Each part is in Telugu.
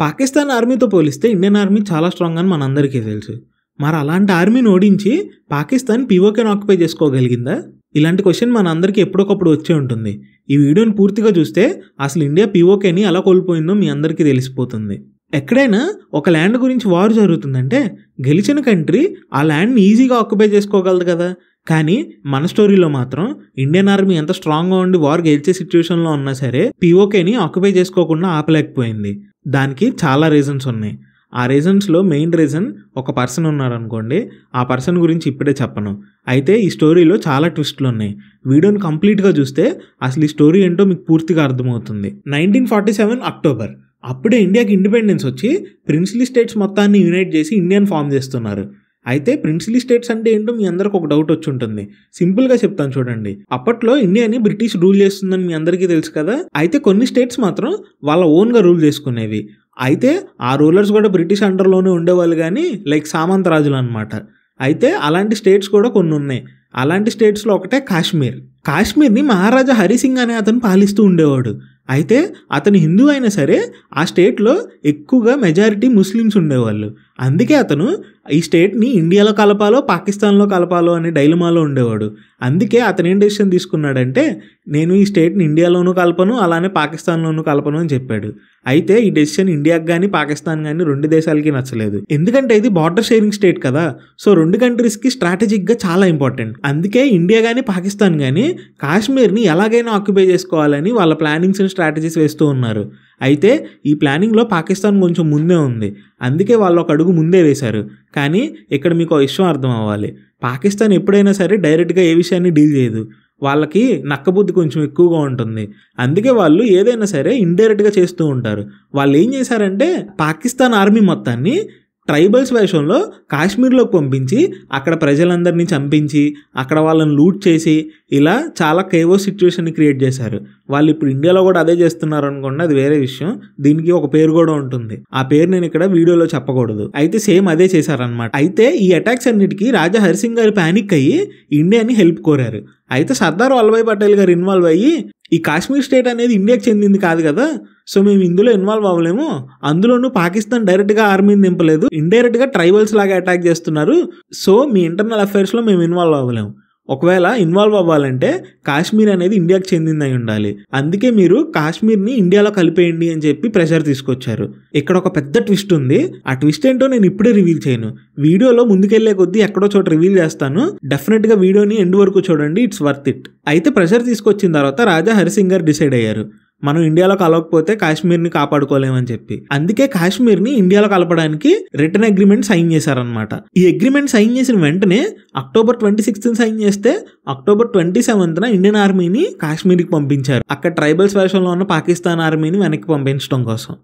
పాకిస్తాన్ ఆర్మీతో పోలిస్తే ఇండియన్ ఆర్మీ చాలా స్ట్రాంగ్ అని మనందరికీ తెలుసు. మరి అలాంటి ఆర్మీని ఓడించి పాకిస్తాన్ పీఓకేని ఆక్యుపై చేసుకోగలిగిందా? ఇలాంటి క్వశ్చన్ మన అందరికీ ఎప్పుడొకప్పుడు వచ్చే ఉంటుంది. ఈ వీడియోని పూర్తిగా చూస్తే అసలు ఇండియా పీఓకేని ఎలా కోల్పోయిందో మీ అందరికీ తెలిసిపోతుంది. ఎక్కడైనా ఒక ల్యాండ్ గురించి వార్ జరుగుతుందంటే గెలిచిన కంట్రీ ఆ ల్యాండ్ని ఈజీగా ఆక్యుపై చేసుకోగలదు కదా. కానీ మన స్టోరీలో మాత్రం ఇండియన్ ఆర్మీ ఎంత స్ట్రాంగ్గా ఉండి వార్ గెలిచే సిచ్యువేషన్లో ఉన్నా సరే పీఓకేని ఆక్యుపై చేసుకోకుండా ఆపలేకపోయింది. దానికి చాలా రీజన్స్ ఉన్నాయి. ఆ రీజన్స్లో మెయిన్ రీజన్ ఒక పర్సన్ ఉన్నాడు అనుకోండి. ఆ పర్సన్ గురించి ఇప్పుడే చెప్పను. అయితే ఈ స్టోరీలో చాలా ట్విస్ట్లు ఉన్నాయి. వీడియోని కంప్లీట్గా చూస్తే అసలు ఈ స్టోరీ ఏంటో మీకు పూర్తిగా అర్థమవుతుంది. 1947 అక్టోబర్ అప్పుడే ఇండియాకి ఇండిపెండెన్స్ వచ్చి ప్రిన్స్లీ స్టేట్స్ మొత్తాన్ని యునైట్ చేసి ఇండియాని ఫామ్ చేస్తున్నారు. అయితే ప్రిన్స్లీ స్టేట్స్ అంటే ఏంటో మీ అందరికి ఒక డౌట్ వచ్చి ఉంటుంది. సింపుల్గా చెప్తాను చూడండి. అప్పట్లో ఇండియాని బ్రిటిష్ రూల్ చేస్తుందని మీ అందరికీ తెలుసు కదా. అయితే కొన్ని స్టేట్స్ మాత్రం వాళ్ళ ఓన్గా రూల్ చేసుకునేవి. అయితే ఆ రూలర్స్ కూడా బ్రిటిష్ అండర్లోనే ఉండేవాళ్ళు, కానీ లైక్ సామంతరాజులు అనమాట. అయితే అలాంటి స్టేట్స్ కూడా కొన్ని ఉన్నాయి. అలాంటి స్టేట్స్లో ఒకటే కాశ్మీర్ని మహారాజా హరిసింగ్ అనే అతను పాలిస్తూ ఉండేవాడు. అయితే అతను హిందూ అయినా సరే ఆ స్టేట్లో ఎక్కువగా మెజారిటీ ముస్లిమ్స్ ఉండేవాళ్ళు. అందుకే అతను ఈ స్టేట్ని ఇండియాలో కలపాలో పాకిస్తాన్లో కలపాలో అనే డైలమాలో ఉండేవాడు. అందుకే అతను ఏం డెసిషన్ తీసుకున్నాడంటే నేను ఈ స్టేట్ని ఇండియాలోనూ కలపను అలానే పాకిస్తాన్లోనూ కలపను అని చెప్పాడు. అయితే ఈ డెసిషన్ ఇండియాకి కానీ పాకిస్తాన్ కానీ రెండు దేశాలకి నచ్చలేదు. ఎందుకంటే ఇది బార్డర్ షేరింగ్ స్టేట్ కదా. సో రెండు కంట్రీస్కి స్ట్రాటజిక్గా చాలా ఇంపార్టెంట్. అందుకే ఇండియా కానీ పాకిస్తాన్ కానీ కాశ్మీర్ని ఎలాగైనా ఆక్యుపై చేసుకోవాలని వాళ్ళ ప్లానింగ్స్ అండ్ స్ట్రాటజీస్ వేస్తూ ఉన్నారు. అయితే ఈ ప్లానింగ్లో పాకిస్తాన్ కొంచెం ముందే ఉంది. అందుకే వాళ్ళు ఒక అడుగు ముందే వేశారు. కానీ ఇక్కడ మీకు ఒక విషయం అర్థం అవ్వాలి. పాకిస్తాన్ ఎప్పుడైనా సరే డైరెక్ట్గా ఏ విషయాన్ని డీల్ చేయదు. వాళ్ళకి నక్కబుద్ధి కొంచెం ఎక్కువగా ఉంటుంది. అందుకే వాళ్ళు ఏదైనా సరే ఇండైరెక్ట్గా చేస్తూ ఉంటారు. వాళ్ళు ఏం చేశారంటే పాకిస్తాన్ ఆర్మీ మొత్తాన్ని ట్రైబల్స్ వేషంలో కాశ్మీర్లోకి పంపించి అక్కడ ప్రజలందరినీ చంపించి అక్కడ వాళ్ళని లూట్ చేసి ఇలా చాలా కేవోస్ సిచ్యువేషన్ని క్రియేట్ చేశారు. వాళ్ళు ఇప్పుడు ఇండియాలో కూడా అదే చేస్తున్నారు అనుకోండి, అది వేరే విషయం. దీనికి ఒక పేరు కూడా ఉంటుంది. ఆ పేరు నేను ఇక్కడ వీడియోలో చెప్పకూడదు. అయితే సేమ్ అదే చేశారనమాట. అయితే ఈ అటాక్స్ అన్నిటికీ రాజా హరిసింగ్ గారు ప్యానిక్ అయ్యి ఇండియాని హెల్ప్ కోరారు. అయితే సర్దార్ వల్లభాయ్ పటేల్ గారు ఇన్వాల్వ్ అయ్యి ఈ కాశ్మీర్ స్టేట్ అనేది ఇండియాకి చెందింది కాదు కదా, సో మేము ఇందులో ఇన్వాల్వ్ అవ్వలేము, అందులోనూ పాకిస్తాన్ డైరెక్ట్గా ఆర్మీని దింపలేదు, ఇండైరెక్ట్గా ట్రైబల్స్ లాగా అటాక్ చేస్తున్నారు, సో మీ ఇంటర్నల్ అఫైర్స్లో మేము ఇన్వాల్వ్ అవ్వలేము. ఒకవేళ ఇన్వాల్వ్ అవ్వాలంటే కాశ్మీర్ అనేది ఇండియాకి చెందింది అయి ఉండాలి. అందుకే మీరు కాశ్మీర్ని ఇండియాలో కలిపేయండి అని చెప్పి ప్రెషర్ తీసుకొచ్చారు. ఇక్కడ ఒక పెద్ద ట్విస్ట్ ఉంది. ఆ ట్విస్ట్ ఏంటో నేను ఇప్పుడే రివీల్ చేయను. వీడియోలో ముందుకెళ్లే కొద్దీ ఎక్కడో చోట రివీల్ చేస్తాను. డెఫినెట్గా వీడియోని ఎండ్ వరకు చూడండి, ఇట్స్ వర్త్ ఇట్. అయితే ప్రెషర్ తీసుకొచ్చిన తర్వాత రాజా హరిసింగ్ గారు డిసైడ్ అయ్యారు మనం ఇండియాలో కలవకపోతే కాశ్మీర్ని కాపాడుకోలేమని చెప్పి. అందుకే కాశ్మీర్ని ఇండియాలో కలపడానికి రిటర్న్ అగ్రిమెంట్ సైన్ చేశారనమాట. ఈ అగ్రిమెంట్ సైన్ చేసిన వెంటనే October 26 సైన్ చేస్తే October 27 ఇండియన్ ఆర్మీని కాశ్మీర్కి పంపించారు, అక్కడ ట్రైబల్స్ వేషంలో ఉన్న పాకిస్తాన్ ఆర్మీని వెనక్కి పంపించడం కోసం.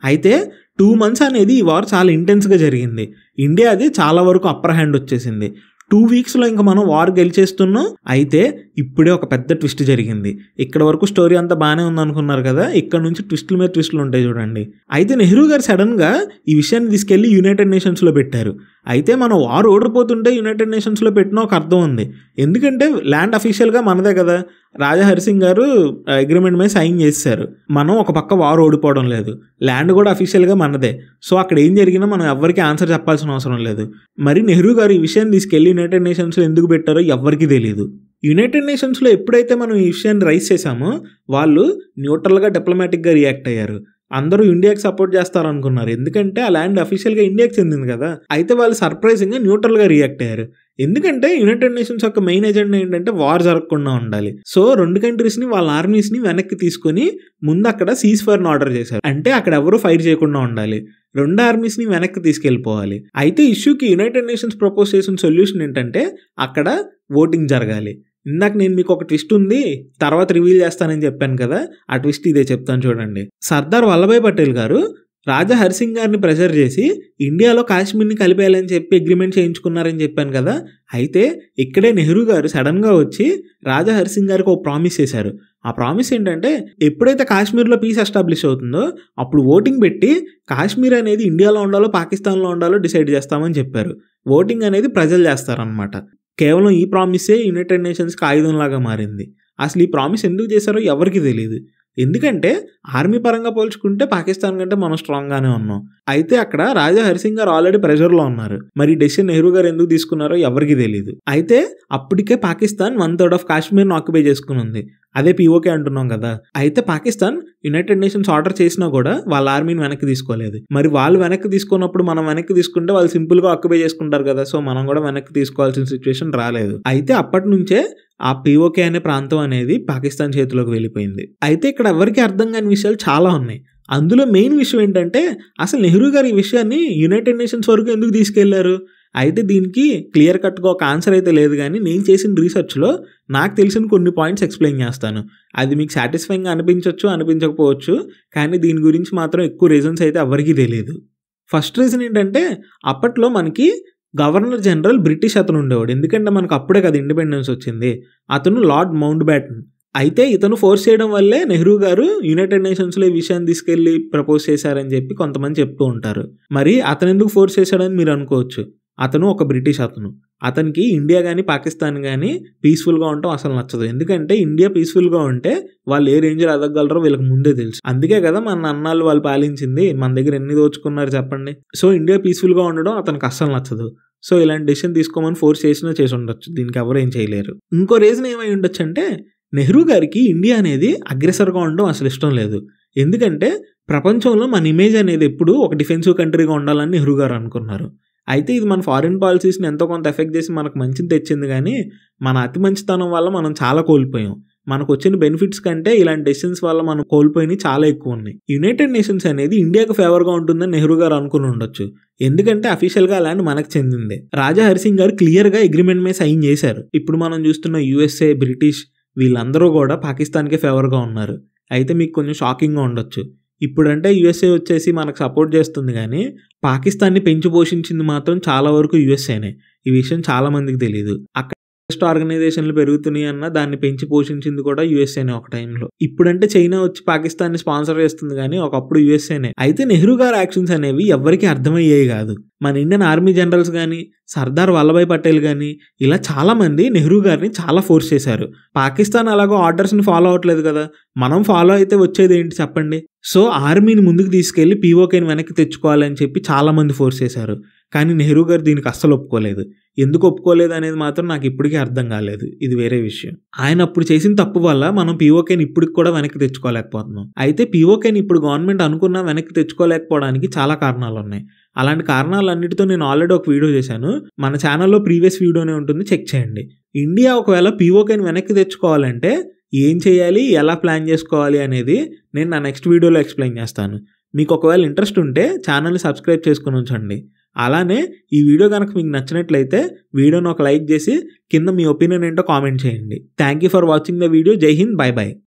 అయితే 2 months అనేది ఈ వార్ చాలా ఇంటెన్స్గా జరిగింది. ఇండియా అది చాలా వరకు అప్పర్ హ్యాండ్ వచ్చేసింది. 2 weeksలో ఇంకా మనం వార్ గెలిచేస్తున్నాం. అయితే ఇప్పుడే ఒక పెద్ద ట్విస్ట్ జరిగింది. ఇక్కడ వరకు స్టోరీ అంతా బాగానే ఉందనుకున్నారు కదా, ఇక్కడ నుంచి ట్విస్టుల మీద ట్విస్టులు ఉంటాయి చూడండి. అయితే నెహ్రూ గారు సడన్గా ఈ విషయాన్ని తీసుకెళ్లి యునైటెడ్ నేషన్స్లో పెట్టారు. అయితే మనం వార్ ఓడిపోతుంటే యునైటెడ్ నేషన్స్లో పెట్టిన ఒక అర్థం ఉంది. ఎందుకంటే ల్యాండ్ అఫీషియల్గా మనదే కదా. రాజా హరిసింగ్ గారు అగ్రిమెంట్ మీద సైన్ చేశారు. మనం ఒక పక్క వార్ ఓడిపోవడం లేదు, ల్యాండ్ కూడా అఫీషియల్గా మనదే. సో అక్కడ ఏం జరిగినా మనం ఎవరికి ఆన్సర్ చెప్పాల్సిన అవసరం లేదు. మరి నెహ్రూ గారు ఈ విషయాన్ని తీసుకెళ్లి యునైటెడ్ నేషన్స్లో ఎందుకు పెట్టారో ఎవరికి తెలియదు. యునైటెడ్ నేషన్స్లో ఎప్పుడైతే మనం ఈ విషయాన్ని రైజ్ చేశామో వాళ్ళు న్యూట్రల్గా డిప్లొమాటిక్గా రియాక్ట్ అయ్యారు. అందరూ ఇండియాకి సపోర్ట్ చేస్తారు అనుకున్నారు, ఎందుకంటే ఆ ల్యాండ్ అఫీషియల్గా ఇండియాకి చెందింది కదా. అయితే వాళ్ళు సర్ప్రైజింగ్గా న్యూట్రల్గా రియాక్ట్ అయ్యారు. ఎందుకంటే యునైటెడ్ నేషన్స్ యొక్క మెయిన్ ఎజెండా ఏంటంటే వార్ జరగకుండా ఉండాలి. సో రెండు కంట్రీస్ని వాళ్ళ ఆర్మీస్ని వెనక్కి తీసుకొని ముందు అక్కడ సీజ్ ఫైర్ని ఆర్డర్ చేశారు. అంటే అక్కడ ఎవరు ఫైర్ చేయకుండా ఉండాలి, రెండు ఆర్మీస్ని వెనక్కి తీసుకెళ్ళిపోవాలి. అయితే ఇష్యూకి యునైటెడ్ నేషన్స్ ప్రపోజ్ చేసిన సొల్యూషన్ ఏంటంటే అక్కడ ఓటింగ్ జరగాలి. ఇందాక నేను మీకు ఒక ట్విస్ట్ ఉంది తర్వాత రివీల్ చేస్తానని చెప్పాను కదా, ఆ ట్విస్ట్ ఇదే చెప్తాను చూడండి. సర్దార్ వల్లభాయ్ పటేల్ గారు రాజా హరిసింగ్ గారిని ప్రెషర్ చేసి ఇండియాలో కాశ్మీర్ని కలిపేయాలని చెప్పి అగ్రిమెంట్ చేయించుకున్నారని చెప్పాను కదా. అయితే ఇక్కడే నెహ్రూ గారు సడన్గా వచ్చి రాజా హరిసింగ్ గారికి ఒక ప్రామిస్ చేశారు. ఆ ప్రామిస్ ఏంటంటే ఎప్పుడైతే కాశ్మీర్లో పీస్ ఎస్టాబ్లిష్ అవుతుందో అప్పుడు ఓటింగ్ పెట్టి కాశ్మీర్ అనేది ఇండియాలో ఉండాలో పాకిస్తాన్లో ఉండాలో డిసైడ్ చేస్తామని చెప్పారు. ఓటింగ్ అనేది ప్రజలు చేస్తారనమాట. కేవలం ఈ ప్రామిసే యునైటెడ్ నేషన్స్కి ఆయుధంలాగా మారింది. అసలు ఈ ప్రామిస్ ఎందుకు చేశారో ఎవరికి తెలియదు. ఎందుకంటే ఆర్మీ పరంగా పోల్చుకుంటే పాకిస్తాన్ కంటే మనం స్ట్రాంగ్గానే ఉన్నాం. అయితే అక్కడ రాజా హరిసింగ్ గారు ఆల్రెడీ ప్రెషర్లో ఉన్నారు. మరి డెసిషన్ నెహ్రూ గారు ఎందుకు తీసుకున్నారో ఎవరికి తెలియదు. అయితే అప్పటికే పాకిస్తాన్ 1/3 ఆఫ్ కాశ్మీర్ని ఆక్యుపై చేసుకుని ఉంది. అదే పీఓకే అంటున్నాం కదా. అయితే పాకిస్తాన్ యునైటెడ్ నేషన్స్ ఆర్డర్ చేసినా కూడా వాళ్ళ ఆర్మీని వెనక్కి తీసుకోలేదు. మరి వాళ్ళు వెనక్కి తీసుకున్నప్పుడు మనం వెనక్కి తీసుకుంటే వాళ్ళు సింపుల్గా ఆక్యుపై చేసుకుంటారు కదా. సో మనం కూడా వెనక్కి తీసుకోవాల్సిన సిచ్యువేషన్ రాలేదు. అయితే అప్పటి నుంచే ఆ పీఓకే అనే ప్రాంతం అనేది పాకిస్తాన్ చేతిలోకి వెళ్ళిపోయింది. అయితే ఇక్కడ ఎవరికి అర్థం కాని విషయాలు చాలా ఉన్నాయి. అందులో మెయిన్ విషయం ఏంటంటే అసలు నెహ్రూ గారు ఈ విషయాన్ని యునైటెడ్ నేషన్స్ వరకు ఎందుకు తీసుకెళ్లారు? అయితే దీనికి క్లియర్ కట్గా ఒక ఆన్సర్ అయితే లేదు, కానీ నేను చేసిన రీసెర్చ్లో నాకు తెలిసిన కొన్ని పాయింట్స్ ఎక్స్ప్లెయిన్ చేస్తాను. అది మీకు సాటిస్ఫైయింగ్గా అనిపించవచ్చు, అనిపించకపోవచ్చు, కానీ దీని గురించి మాత్రం ఎక్కువ రీజన్స్ అయితే ఎవరికీ తెలియదు. ఫస్ట్ రీజన్ ఏంటంటే అప్పట్లో మనకి గవర్నర్ జనరల్ బ్రిటిష్ అతను ఉండేవాడు. ఎందుకంటే మనకు అప్పుడే కదా ఇండిపెండెన్స్ వచ్చింది. అతను లార్డ్ మౌంట్ బ్యాటన్. అయితే ఇతను ఫోర్స్ చేయడం వల్లే నెహ్రూ గారు యునైటెడ్ నేషన్స్లో ఈ విషయాన్ని తీసుకెళ్లి ప్రపోజ్ చేశారని చెప్పి కొంతమంది చెప్తూ ఉంటారు. మరి అతను ఎందుకు ఫోర్స్ చేశాడని మీరు అనుకోవచ్చు. అతను ఒక బ్రిటిష్ అతను. అతనికి ఇండియా కానీ పాకిస్తాన్ కానీ పీస్ఫుల్గా ఉండటం అసలు నచ్చదు. ఎందుకంటే ఇండియా పీస్ఫుల్గా ఉంటే వాళ్ళు ఏ రేంజ్లో ఎదగలరో వీళ్ళకి ముందే తెలుసు. అందుకే కదా మన అన్నాళ్ళు వాళ్ళు పాలించింది. మన దగ్గర ఎన్ని దోచుకున్నారు చెప్పండి. సో ఇండియా పీస్ఫుల్గా ఉండడం అతనికి అస్సలు నచ్చదు. సో ఇలాంటి డెసిషన్ తీసుకోమని ఫోర్స్ చేసినా చేసి ఉండొచ్చు. దీనికి ఎవరు ఏం చేయలేరు. ఇంకో రీజన్ ఏమై ఉండొచ్చు అంటే నెహ్రూ గారికి ఇండియా అనేది అగ్రెసర్గా ఉండడం అసలు ఇష్టం లేదు. ఎందుకంటే ప్రపంచంలో మన ఇమేజ్ అనేది ఎప్పుడు ఒక డిఫెన్సివ్ కంట్రీగా ఉండాలని నెహ్రూ గారు అనుకున్నారు. అయితే ఇది మన ఫారిన్ పాలసీస్ని ఎంతో కొంత ఎఫెక్ట్ చేసి మనకు మంచిని తెచ్చింది, కానీ మన అతి మంచితనం వల్ల మనం చాలా కోల్పోయాం. మనకు వచ్చిన బెనిఫిట్స్ కంటే ఇలాంటి డెసిషన్స్ వల్ల మనం కోల్పోయినవి చాలా ఎక్కువ ఉన్నాయి. యునైటెడ్ నేషన్స్ అనేది ఇండియాకు ఫేవర్గా ఉంటుందని నెహ్రూ గారు అనుకుని ఉండొచ్చు. ఎందుకంటే అఫీషియల్గా ల్యాండ్ మనకు చెందిందే. రాజా హరిసింగ్ గారు క్లియర్గా అగ్రిమెంట్ మీద సైన్ చేశారు. ఇప్పుడు మనం చూస్తున్న యుఎస్ఏ, బ్రిటిష్ వీళ్ళందరూ కూడా పాకిస్తాన్కే ఫేవర్గా ఉన్నారు. అయితే మీకు కొంచెం షాకింగ్గా ఉండొచ్చు. ఇప్పుడంటే యుఎస్ఏ వచ్చేసి మనకు సపోర్ట్ చేస్తుంది, కానీ పాకిస్తాన్ని పెంచి పోషించింది మాత్రం చాలా వరకు యుఎస్ఏనే. ఈ విషయం చాలా మందికి తెలియదు. అక్కడ ఆర్గనైజేషన్లు పెరుగుతున్నాయి అన్న దాన్ని పెంచి పోషించింది కూడా యుఎస్ఏనే ఒక టైంలో. ఇప్పుడంటే చైనా వచ్చి పాకిస్తాన్ని స్పాన్సర్ చేస్తుంది, కానీ ఒకప్పుడు యుఎస్ఏనే. అయితే నెహ్రూ గారి యాక్షన్స్ అనేవి ఎవరికి అర్థమయ్యేవి కాదు. మన ఇండియన్ ఆర్మీ జనరల్స్ కానీ, సర్దార్ వల్లభాయ్ పటేల్ కానీ ఇలా చాలా మంది నెహ్రూ గారిని చాలా ఫోర్స్ చేశారు. పాకిస్తాన్ అలాగో ఆర్డర్స్ని ఫాలో అవ్వట్లేదు కదా, మనం ఫాలో అయితే వచ్చేది ఏంటి చెప్పండి. సో ఆర్మీని ముందుకు తీసుకెళ్లి పీఓకేని వెనక్కి తెచ్చుకోవాలని చెప్పి చాలా మంది ఫోర్స్ చేశారు. కానీ నెహ్రూ గారు దీనికి అస్సలు ఒప్పుకోలేదు. ఎందుకు ఒప్పుకోలేదు అనేది మాత్రం నాకు ఇప్పటికీ అర్థం కాలేదు. ఇది వేరే విషయం. ఆయన అప్పుడు చేసిన తప్పు వల్ల మనం పీఓకేని ఇప్పటికి కూడా వెనక్కి తెచ్చుకోలేకపోతున్నాం. అయితే పీఓకేని ఇప్పుడు గవర్నమెంట్ అనుకున్నా వెనక్కి తెచ్చుకోలేకపోవడానికి చాలా కారణాలు ఉన్నాయి. అలాంటి కారణాలన్నిటితో నేను ఆల్రెడీ ఒక వీడియో చేశాను. మన ఛానల్లో ప్రీవియస్ వీడియోనే ఉంటుంది, చెక్ చేయండి. ఇండియా ఒకవేళ పీఓకేని వెనక్కి తెచ్చుకోవాలంటే ఏం చేయాలి, ఎలా ప్లాన్ చేసుకోవాలి అనేది నేను నా నెక్స్ట్ వీడియోలో ఎక్స్ప్లెయిన్ చేస్తాను. మీకు ఒకవేళ ఇంట్రెస్ట్ ఉంటే ఛానల్ని సబ్స్క్రైబ్ చేసుకుని ఉంచండి. అలానే ఈ వీడియో కనుక మీకు నచ్చినట్లయితే వీడియోని ఒక లైక్ చేసి కింద మీ ఒపీనియన్ ఏంటో కామెంట్ చేయండి. Thank you for watching the video. జై హింద్, బై బై.